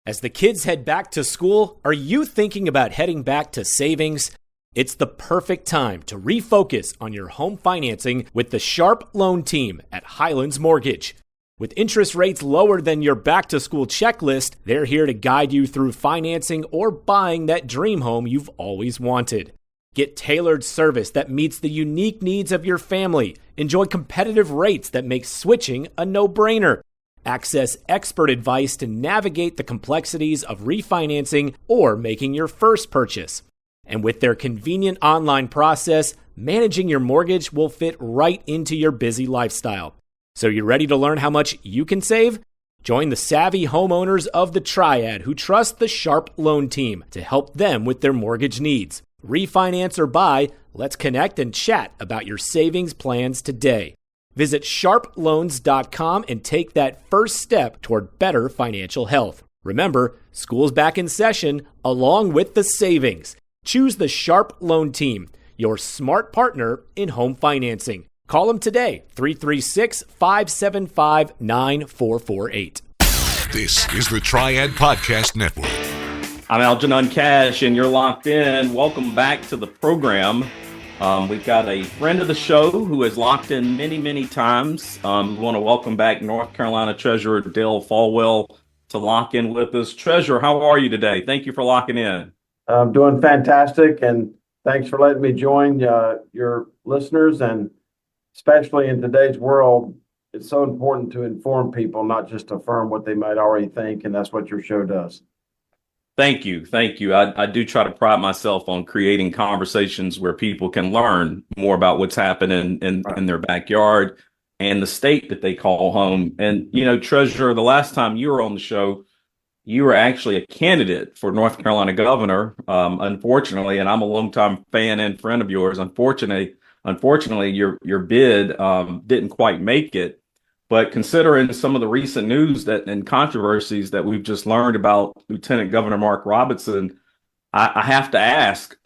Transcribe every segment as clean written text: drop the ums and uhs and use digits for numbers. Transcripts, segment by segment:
As the kids head back to school, are you thinking about heading back to savings? It's the perfect time to refocus on your home financing with the Sharp Loan Team at Highlands Mortgage. With interest rates lower than your back-to-school checklist, they're here to guide you through financing or buying that dream home you've always wanted. Get tailored service that meets the unique needs of your family. Enjoy competitive rates that make switching a no-brainer. Access expert advice to navigate the complexities of refinancing or making your first purchase. And with their convenient online process, managing your mortgage will fit right into your busy lifestyle. So you ready to learn how much you can save? Join the savvy homeowners of the Triad who trust the Sharp Loan Team to help them with their mortgage needs. Refinance or buy, let's connect and chat about your savings plans today. Visit sharploans.com and take that first step toward better financial health. Remember, school's back in session along with the savings. Choose the Sharp Loan Team, your smart partner in home financing. Call them today, 336-575-9448. This is the Triad Podcast Network. I'm Algernon Cash, and you're locked in. Welcome back to the program. We've got a friend of the show who has locked in many, many times. We want to welcome back North Carolina Treasurer Dale Folwell to lock in with us. Treasurer, how are you today? Thank you for locking in. I'm doing fantastic, and thanks for letting me join your listeners. And especially in today's world, it's so important to inform people, not just affirm what they might already think, and that's what your show does. Thank you. Thank you. I do try to pride myself on creating conversations where people can learn more about what's happening in their backyard and the state that they call home. And, you know, Treasurer, the last time you were on the show, you were actually a candidate for North Carolina governor, unfortunately, and I'm a longtime fan and friend of yours. Unfortunately, your bid didn't quite make it. But considering some of the recent news and controversies that we've just learned about Lieutenant Governor Mark Robinson, I have to ask,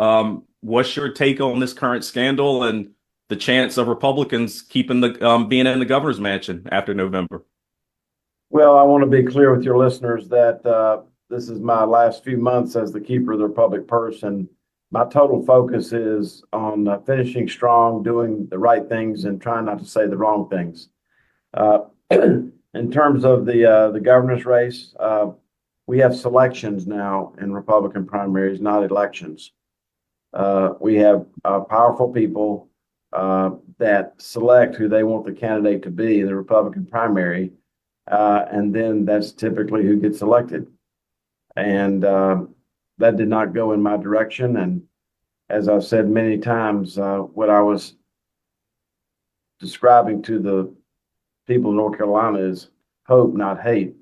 what's your take on this current scandal and the chance of Republicans keeping being in the governor's mansion after November? Well, I want to be clear with your listeners that this is my last few months as the keeper of the public purse, and my total focus is on finishing strong, doing the right things, and trying not to say the wrong things. In terms of the governor's race, we have selections now in Republican primaries, not elections. We have powerful people that select who they want the candidate to be in the Republican primary, and then that's typically who gets elected. And that did not go in my direction. And as I've said many times, what I was describing to the people in North Carolina is hope, not hate,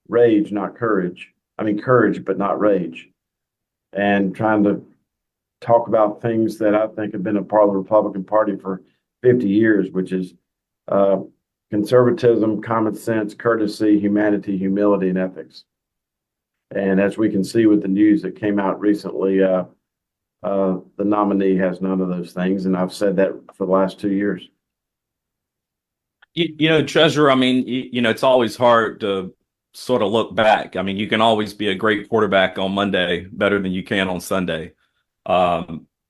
rage, not courage. I mean, courage, but not rage. And trying to talk about things that I think have been a part of the Republican Party for 50 years, which is conservatism, common sense, courtesy, humanity, humility, and ethics. And as we can see with the news that came out recently, the nominee has none of those things. And I've said that for the last 2 years. You know, Treasurer, I mean, you know, it's always hard to sort of look back. I mean, you can always be a great quarterback on Monday better than you can on Sunday.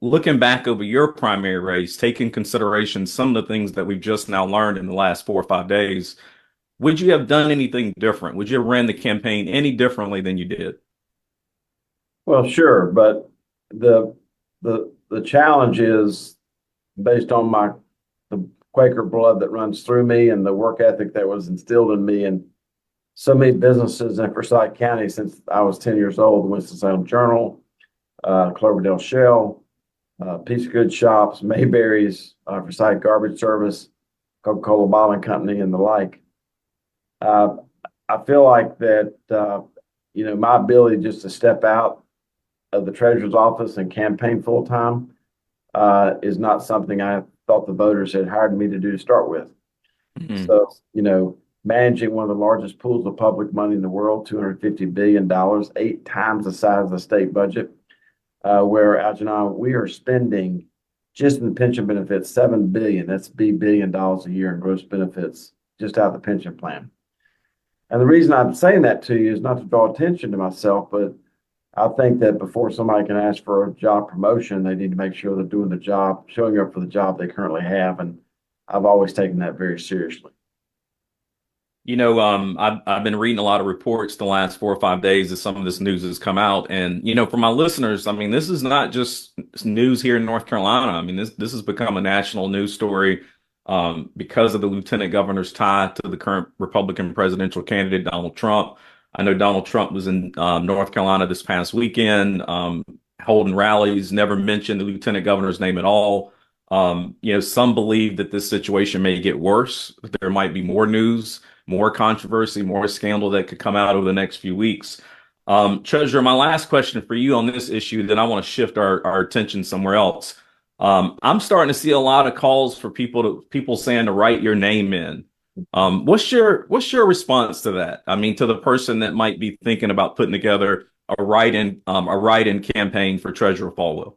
Looking back over your primary race, taking consideration some of the things that we've just now learned in the last 4 or 5 days, would you have done anything different? Would you have ran the campaign any differently than you did? Well, sure, but the challenge is based on the Quaker blood that runs through me and the work ethic that was instilled in me and so many businesses in Forsyth County since I was 10 years old: the Winston-Salem Journal, Cloverdale Shell, Piece of Good Shops, Mayberry's, Forsyth Garbage Service, Coca-Cola Bottling Company, and the like. I feel like that, my ability just to step out of the treasurer's office and campaign full time is not something I thought the voters had hired me to do to start with. Mm-hmm. So, managing one of the largest pools of public money in the world, $250 billion, 8 times the size of the state budget, where Algernon, we are spending just in the pension benefits, $7 billion. That's $1 billion a year in gross benefits just out of the pension plan. And the reason I'm saying that to you is not to draw attention to myself, but I think that before somebody can ask for a job promotion, they need to make sure they're doing the job, showing up for the job they currently have. And I've always taken that very seriously. I've been reading a lot of reports the last 4 or 5 days as some of this news has come out. And, for my listeners, I mean, this is not just news here in North Carolina. I mean, this has become a national news story because of the lieutenant governor's tie to the current Republican presidential candidate, Donald Trump. I know Donald Trump was in North Carolina this past weekend, holding rallies, never mentioned the lieutenant governor's name at all. Some believe that this situation may get worse. There might be more news, more controversy, more scandal that could come out over the next few weeks. Treasurer, my last question for you on this issue, then I want to shift our attention somewhere else. I'm starting to see a lot of calls for people saying to write your name in. What's your response to that? I mean, to the person that might be thinking about putting together a write-in campaign for Treasurer Folwell.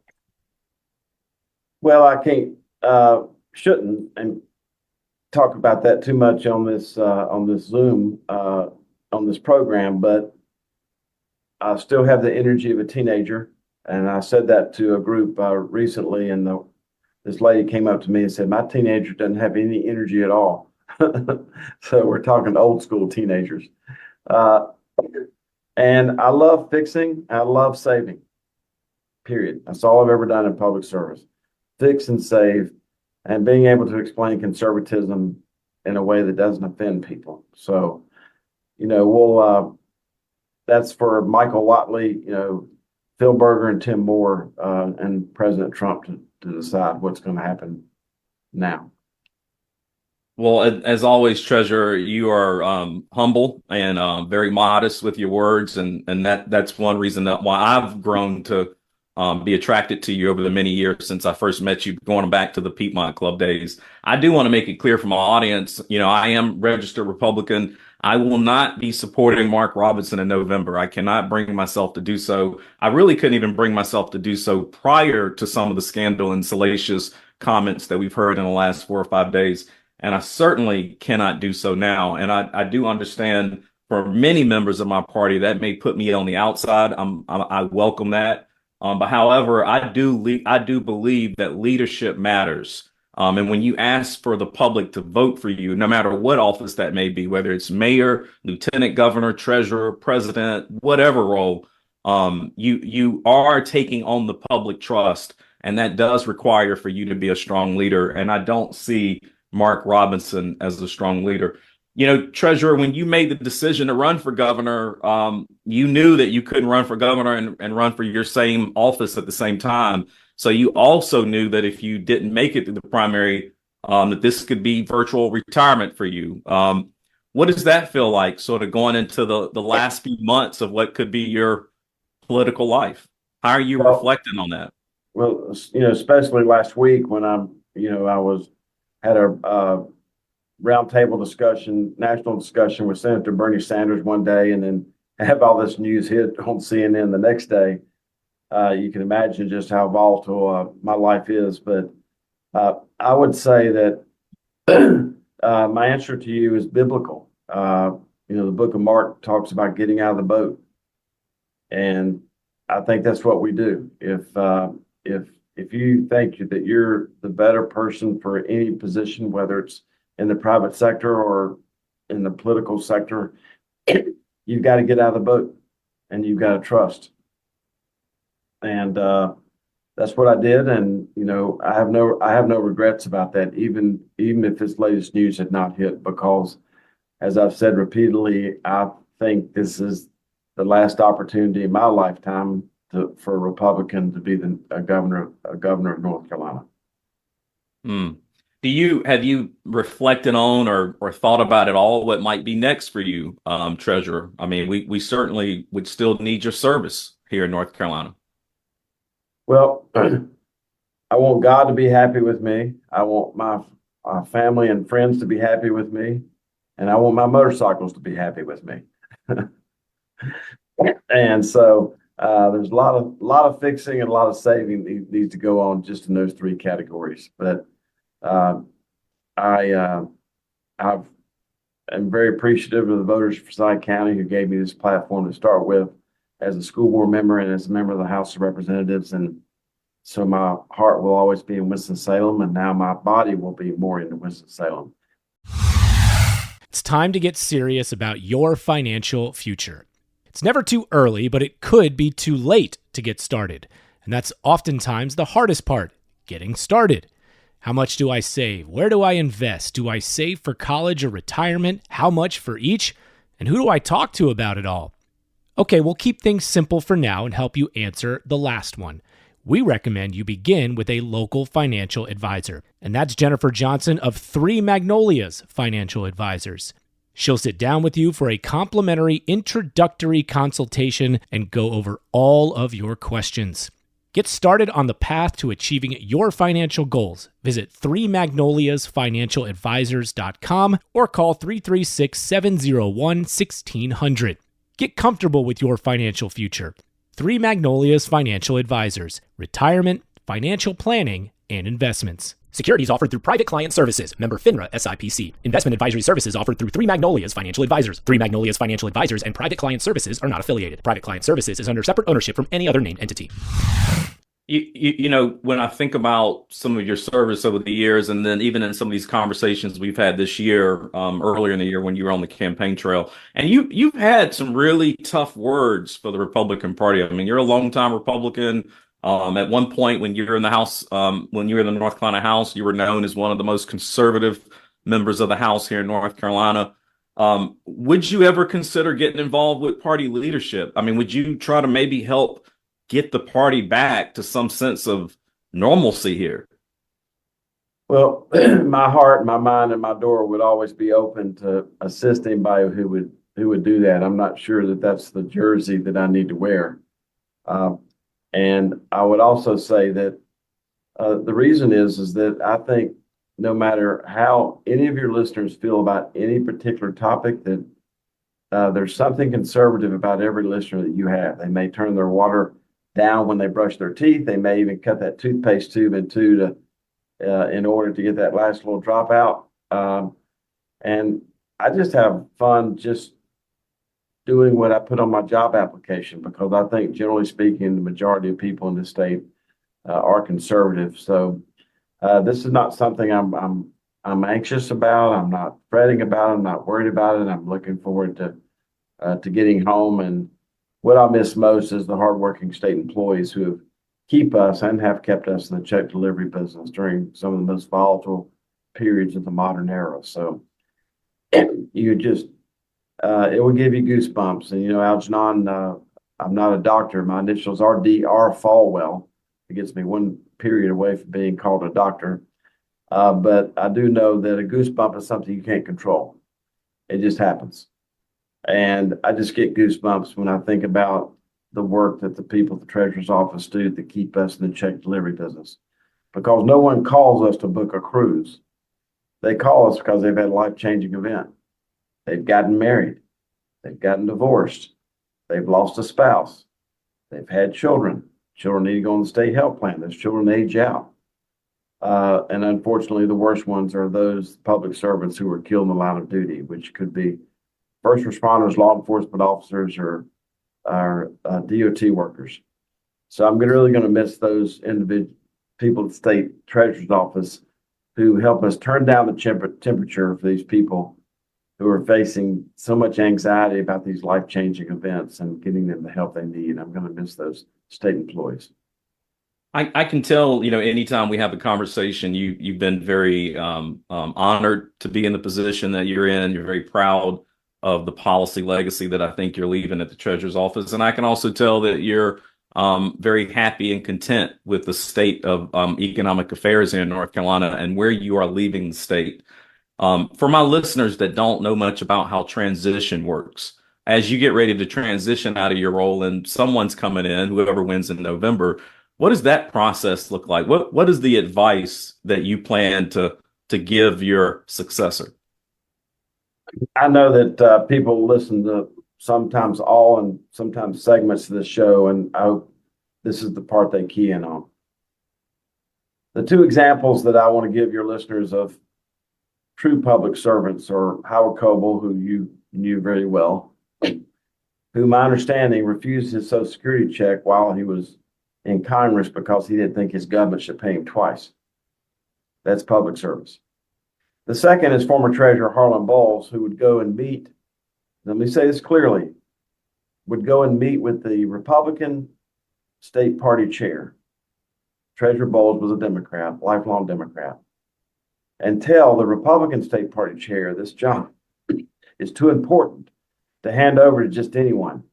Well, I shouldn't and talk about that too much on this Zoom on this program, but I still have the energy of a teenager, and I said that to a group recently, and this lady came up to me and said, "My teenager doesn't have any energy at all." So we're talking old school teenagers, and I love fixing. I love saving. Period. That's all I've ever done in public service. Fix and save, and being able to explain conservatism in a way that doesn't offend people. So, that's for Michael Watley, Phil Berger and Tim Moore, and President Trump to decide what's going to happen now. Well, as always, Treasurer, you are humble and very modest with your words, and that's one reason why I've grown to be attracted to you over the many years since I first met you, going back to the Piedmont Club days. I do want to make it clear for my audience, I am registered Republican. I will not be supporting Mark Robinson in November. I cannot bring myself to do so. I really couldn't even bring myself to do so prior to some of the scandal and salacious comments that we've heard in the last 4 or 5 days. And I certainly cannot do so now. And I do understand for many members of my party that may put me on the outside. I welcome that. But however, I do believe that leadership matters. And when you ask for the public to vote for you, no matter what office that may be, whether it's mayor, lieutenant governor, treasurer, president, whatever role, you are taking on the public trust, and that does require for you to be a strong leader. And I don't see Mark Robinson as a strong leader. Treasurer, when you made the decision to run for governor, you knew that you couldn't run for governor and run for your same office at the same time. So you also knew that if you didn't make it to the primary, that this could be virtual retirement for you. What does that feel like, sort of going into the last few months of what could be your political life? How are you reflecting on that? Well, especially last week when I had a roundtable discussion, national discussion with Senator Bernie Sanders one day, and then have all this news hit on CNN the next day. You can imagine just how volatile my life is. But I would say that my answer to you is biblical. The book of Mark talks about getting out of the boat, and I think that's what we do. If you think that you're the better person for any position, whether it's in the private sector or in the political sector, you've got to get out of the boat, and you've got to trust. And that's what I did. And I have no regrets about that, even if this latest news had not hit, because as I've said repeatedly, I think this is the last opportunity in my lifetime for a Republican to be a governor of North Carolina. Have you reflected on or thought about at all what might be next for you, Treasurer? I mean, we certainly would still need your service here in North Carolina. Well, I want God to be happy with me. I want my family and friends to be happy with me, and I want my motorcycles to be happy with me. And so there's a lot of fixing and a lot of saving needs to go on just in those 3 categories. But I've am very appreciative of the voters of Forsyth County who gave me this platform to start with as a school board member and as a member of the House of Representatives. And so my heart will always be in Winston-Salem, and now my body will be more into Winston-Salem. It's time to get serious about your financial future. It's never too early, but it could be too late to get started. And that's oftentimes the hardest part, getting started. How much do I save? Where do I invest? Do I save for college or retirement? How much for each? And who do I talk to about it all? Okay, we'll keep things simple for now and help you answer the last one. We recommend you begin with a local financial advisor, and that's Jennifer Johnson of Three Magnolias Financial Advisors. She'll sit down with you for a complimentary introductory consultation and go over all of your questions. Get started on the path to achieving your financial goals. Visit 3magnoliasfinancialadvisors.com or call 336-701-1600. Get comfortable with your financial future. Three Magnolias Financial Advisors, retirement, financial planning, and investments. Securities offered through Private Client Services, member FINRA SIPC. Investment advisory services offered through Three Magnolias Financial Advisors. Three Magnolias Financial Advisors and Private Client Services are not affiliated. Private Client Services is under separate ownership from any other named entity. You know, when I think about some of your service over the years, and then even in some of these conversations we've had this year, earlier in the year when you were on the campaign trail, and you've had some really tough words for the Republican Party. I mean, you're a longtime Republican. At one point, when you were in the House, when you were in the North Carolina House, you were known as one of the most conservative members of the House here in North Carolina. Would you ever consider getting involved with party leadership? I mean, would you try to maybe help get the party back to some sense of normalcy here? Well, my heart, my mind, and my door would always be open to assist anybody who would do that. I'm not sure that that's the jersey that I need to wear. And I would also say that the reason is that I think no matter how any of your listeners feel about any particular topic, that there's something conservative about every listener that you have. They may turn their water down when they brush their teeth. They may even cut that toothpaste tube in two in order to get that last little drop out. And I just have fun just doing what I put on my job application, because I think, generally speaking, the majority of people in this state are conservative. So this is not something I'm anxious about. I'm not fretting about it. I'm not worried about it. I'm looking forward to getting home. And what I miss most is the hardworking state employees who keep us and have kept us in the check delivery business during some of the most volatile periods of the modern era. So you just, it will give you goosebumps. And, you know, Algernon, I'm not a doctor. My initials are DR Folwell. It gets me one period away from being called a doctor. But I do know that a goosebump is something you can't control. It just happens. And I just get goosebumps when I think about the work that the people at the Treasurer's Office do to keep us in the check delivery business. Because no one calls us to book a cruise. They call us because they've had a life-changing event. They've gotten married. They've gotten divorced. They've lost a spouse. They've had children. Children need to go on the state health plan. Those children age out. And unfortunately, the worst ones are those public servants who were killed in the line of duty, which could be first responders, law enforcement officers, or DOT workers. So I'm really going to miss those individual people at the state treasurer's office who help us turn down the temperature for these people who are facing so much anxiety about these life-changing events and getting them the help they need. I'm going to miss those state employees. I can tell, you know, anytime we have a conversation, you've been very honored to be in the position that you're in. You're very proud of the policy legacy that I think you're leaving at the Treasurer's Office. And I can also tell that you're very happy and content with the state of economic affairs here in North Carolina and where you are leaving the state. For my listeners that don't know much about how transition works, as you get ready to transition out of your role and someone's coming in, whoever wins in November, what does that process look like? What is the advice that you plan to give your successor? I know that people listen to sometimes all and sometimes segments of the show, and I hope this is the part they key in on. The two examples that I want to give your listeners of true public servants are Howard Coble, who you knew very well, who, my understanding, refused his Social Security check while he was in Congress because he didn't think his government should pay him twice. That's public service. The second is former Treasurer Harlan Bowles, who would go and meet, let me say this clearly, would go and meet with the Republican state party chair. Treasurer Bowles was a Democrat, lifelong Democrat, and tell the Republican state party chair this job is too important to hand over to just anyone.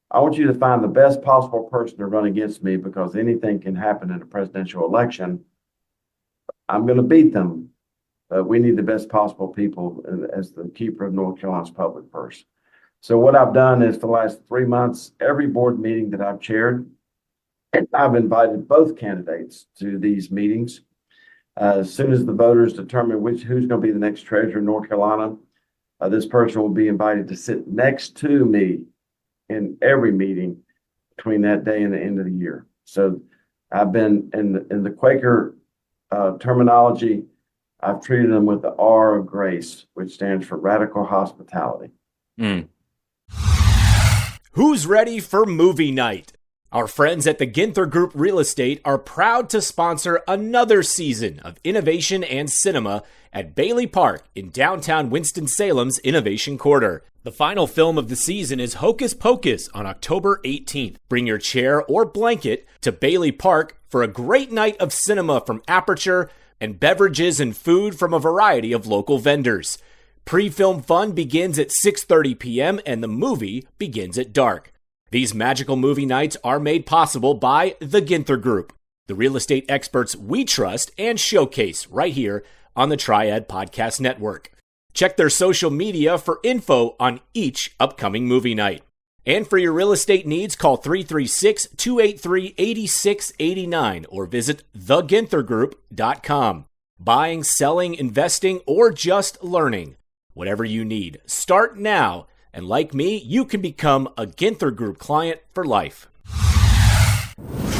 I want you to find the best possible person to run against me because anything can happen in a presidential election. I'm going to beat them, but we need the best possible people as the keeper of North Carolina's public purse. So what I've done is for the last 3 months, every board meeting that I've chaired, I've invited both candidates to these meetings. As soon as the voters determine who's going to be the next treasurer of North Carolina, this person will be invited to sit next to me in every meeting between that day and the end of the year. So I've been in the Quaker terminology, I've treated them with the R of grace, which stands for radical hospitality. Who's ready for movie night? Our friends at the Ginther Group Real Estate are proud to sponsor another season of innovation and cinema at Bailey Park in downtown Winston-Salem's Innovation Quarter. The final film of the season is Hocus Pocus on October 18th. Bring your chair or blanket to Bailey Park for a great night of cinema from Aperture and beverages and food from a variety of local vendors. Pre-film fun begins at 6:30 p.m. and the movie begins at dark. These magical movie nights are made possible by the Ginther Group, the real estate experts we trust and showcase right here on the Triad Podcast Network. Check their social media for info on each upcoming movie night. And for your real estate needs, call 336-283-8689 or visit theginthergroup.com. Buying, selling, investing, or just learning. Whatever you need, start now. And like me, you can become a Ginther Group client for life.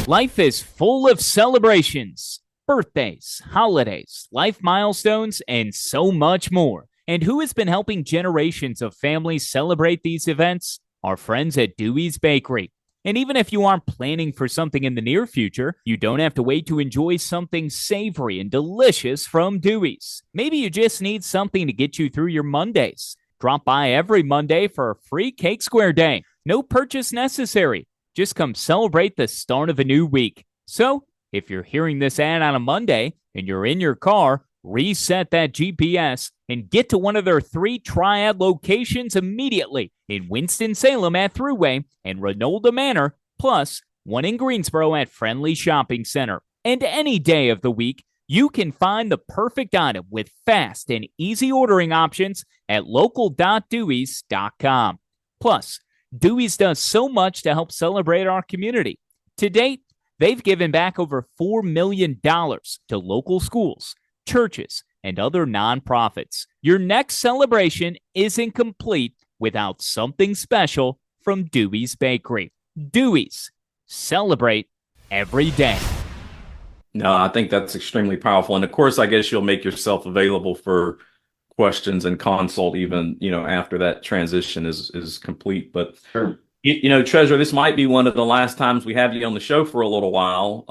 Life is full of celebrations, birthdays, holidays, life milestones, and so much more. And who has been helping generations of families celebrate these events? Our friends at Dewey's Bakery. And even if you aren't planning for something in the near future, you don't have to wait to enjoy something savory and delicious from Dewey's. Maybe you just need something to get you through your Mondays. Drop by every Monday for a free Cake Square Day. No purchase necessary. Just come celebrate the start of a new week. So, if you're hearing this ad on a Monday and you're in your car, reset that GPS and get to one of their 3 Triad locations immediately in Winston-Salem at Thruway and Renolda Manor, plus one in Greensboro at Friendly Shopping Center. And any day of the week, you can find the perfect item with fast and easy ordering options at local.deweys.com. Plus, Dewey's does so much to help celebrate our community. To date, they've given back over $4 million to local schools, churches, and other nonprofits. Your next celebration isn't complete without something special from Dewey's Bakery. Dewey's. Celebrate every day. No, I think that's extremely powerful. And of course, I guess you'll make yourself available for questions and consult even, after that transition is complete. But, Sure. Treasurer, this might be one of the last times we have you on the show for a little while,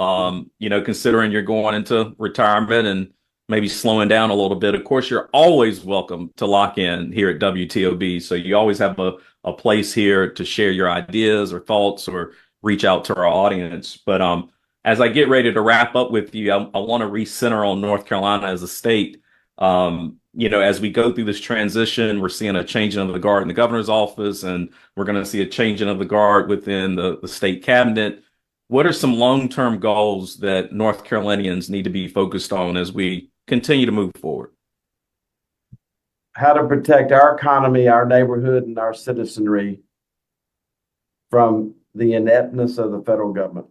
considering you're going into retirement and maybe slowing down a little bit. Of course, you're always welcome to lock in here at WTOB. So you always have a place here to share your ideas or thoughts or reach out to our audience. But as I get ready to wrap up with you, I want to recenter on North Carolina as a state. As we go through this transition, we're seeing a changing of the guard in the governor's office, and we're going to see a changing of the guard within the state cabinet. What are some long-term goals that North Carolinians need to be focused on as we continue to move forward? How to protect our economy, our neighborhood, and our citizenry from the ineptness of the federal government,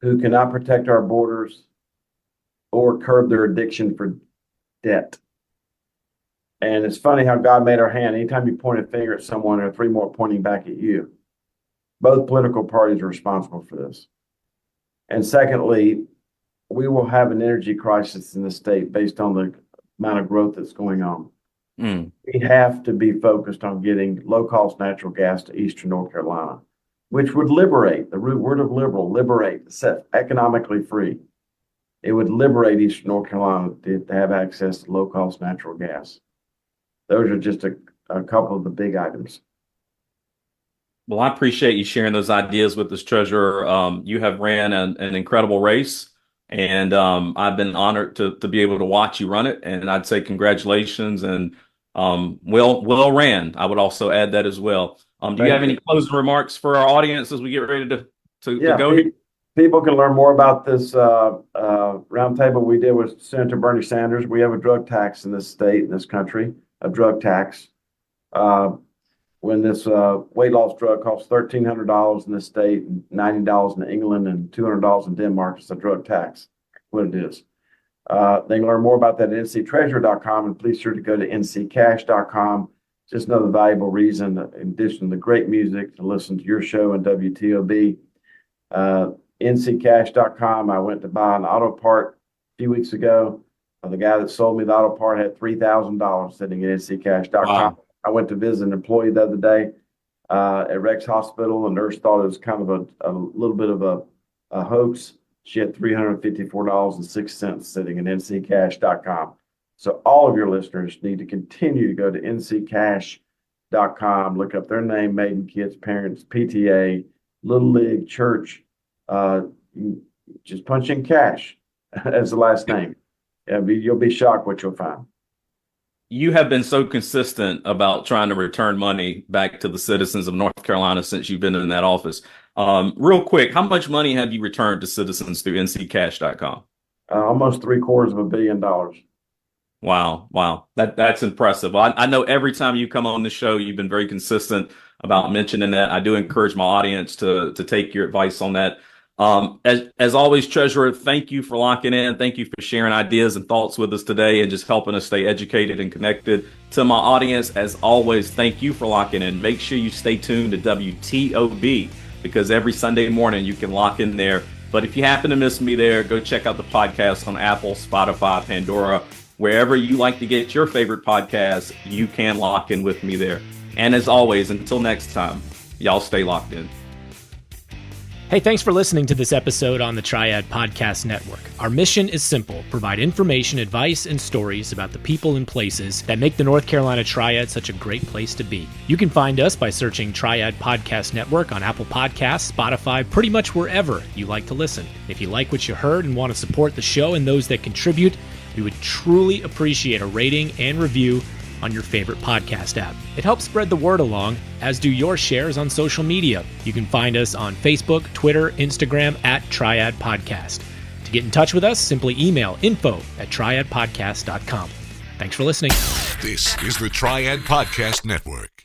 who cannot protect our borders or curb their addiction for debt. And it's funny how God made our hand. Anytime you point a finger at someone, there are 3 more pointing back at you. Both political parties are responsible for this. And secondly, we will have an energy crisis in the state based on amount of growth that's going on. Mm. We have to be focused on getting low-cost natural gas to Eastern North Carolina, which would liberate, the root word of liberal, liberate, set economically free. It would liberate Eastern North Carolina to have access to low-cost natural gas. Those are just a couple of the big items. Well, I appreciate you sharing those ideas with us, Treasurer. You have ran an incredible race, and I've been honored to be able to watch you run it. And I'd say congratulations and well ran. I would also add that as well. Do you have any closing remarks for our audience as we get ready to go here? People can learn more about this roundtable we did with Senator Bernie Sanders. We have a drug tax in this state, in this country, a drug tax. When this weight loss drug costs $1,300 in this state, and $90 in England, and $200 in Denmark, it's a drug tax. What it is. They can learn more about that at nctreasurer.com, and please sure to go to nccash.com. Just another valuable reason, in addition to the great music, to listen to your show and WTOB. nccash.com. I went to buy an auto part a few weeks ago. The guy that sold me the auto part had $3,000 sitting at nccash.com. Wow. I went to visit an employee the other day at Rex Hospital. The nurse thought it was kind of a little bit of a hoax. She had $354.06 sitting in nccash.com. So all of your listeners need to continue to go to nccash.com, look up their name, maiden, kids, parents, PTA, Little League, church. Just punch in cash as the last name. You'll be shocked what you'll find. You have been so consistent about trying to return money back to the citizens of North Carolina since you've been in that office. Real quick, how much money have you returned to citizens through nccash.com? Almost $750 million. Wow. That's impressive. I know every time you come on the show, you've been very consistent about mentioning that. I do encourage my audience to take your advice on that. As always, Treasurer, thank you for locking in. Thank you for sharing ideas and thoughts with us today and just helping us stay educated and connected. To my audience, as always, thank you for locking in. Make sure you stay tuned to WTOB, because every Sunday morning you can lock in there. But if you happen to miss me there, go check out the podcast on Apple, Spotify, Pandora, wherever you like to get your favorite podcasts. You can lock in with me there. And as always, until next time, y'all stay locked in. Hey, thanks for listening to this episode on the Triad Podcast Network. Our mission is simple: provide information, advice, and stories about the people and places that make the North Carolina Triad such a great place to be. You can find us by searching Triad Podcast Network on Apple Podcasts, Spotify, pretty much wherever you like to listen. If you like what you heard and want to support the show and those that contribute, we would truly appreciate a rating and review on your favorite podcast app. It helps spread the word along, as do your shares on social media. You can find us on Facebook, Twitter, Instagram at Triad Podcast. To get in touch with us, simply email info@triadpodcast.com. Thanks for listening. This is the Triad Podcast Network.